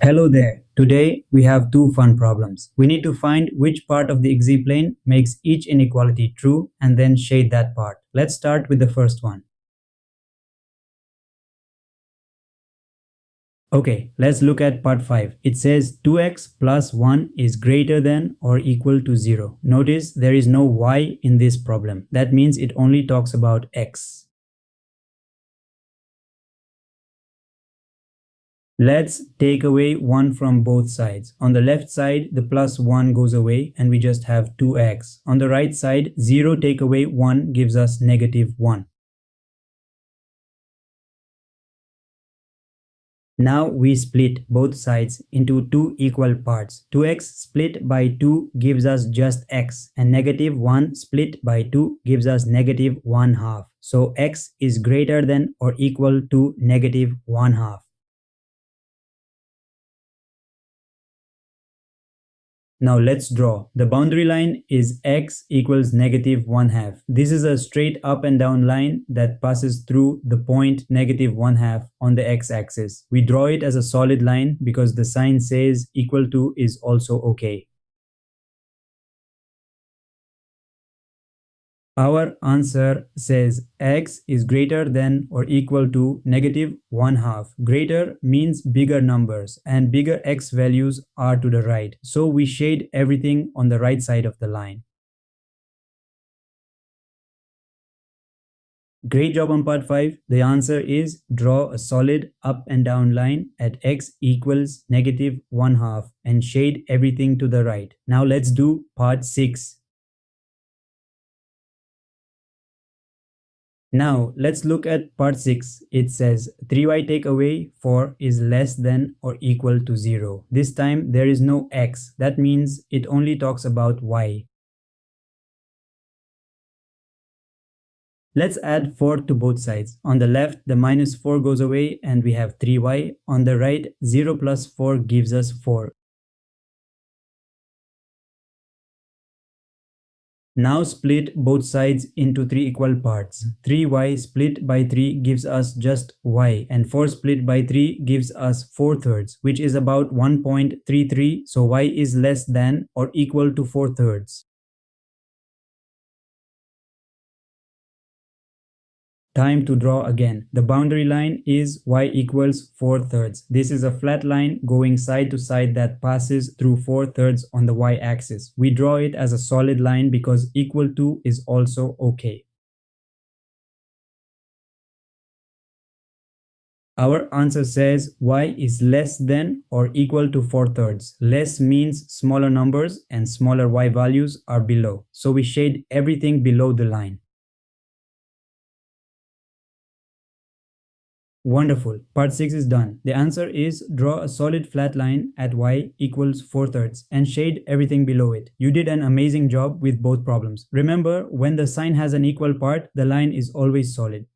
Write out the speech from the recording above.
Hello there. Today we have two fun problems. We need to find which part of the x-plane makes each inequality true and then shade that part. Let's start with the first one. Okay, let's look at part 5. It says 2x plus 1 is greater than or equal to 0. Notice there is no y in this problem. That means it only talks about x. Let's take away 1 from both sides. On the left side, the plus 1 goes away and we just have 2x. On the right side, 0 take away 1 gives us negative 1. Now we split both sides into two equal parts. 2x split by 2 gives us just x, and negative 1 split by 2 gives us negative 1 half. So x is greater than or equal to negative 1 half. Now let's draw. The boundary line is x equals negative 1 half. This is a straight up and down line that passes through the point negative 1 half on the x-axis. We draw it as a solid line because the sign says equal to is also okay. Our answer says x is greater than or equal to negative 1 half. Greater means bigger numbers and bigger x values are to the right. So we shade everything on the right side of the line. Great job on part 5. The answer is draw a solid up and down line at x equals negative 1 half and shade everything to the right. Now let's do part 6. Now let's look at part 6. It says 3y take away 4 is less than or equal to 0. This time there is no x. That means it only talks about y. Let's add 4 to both sides. On the left, the minus 4 goes away and we have 3y. On the right, 0 plus 4 gives us 4. Now split both sides into 3 equal parts. 3y split by 3 gives us just y, and 4 split by 3 gives us 4/3, which is about 1.33, so y is less than or equal to 4/3. Time to draw again. The boundary line is y equals 4/3. This is a flat line going side to side that passes through 4/3 on the y-axis. We draw it as a solid line because equal to is also okay. Our answer says y is less than or equal to 4/3. Less means smaller numbers and smaller y values are below. So we shade everything below the line. Wonderful. Part 6 is done. The answer is draw a solid flat line at y equals 4/3 and shade everything below it. You did an amazing job with both problems. Remember, when the sign has an equal part, the line is always solid.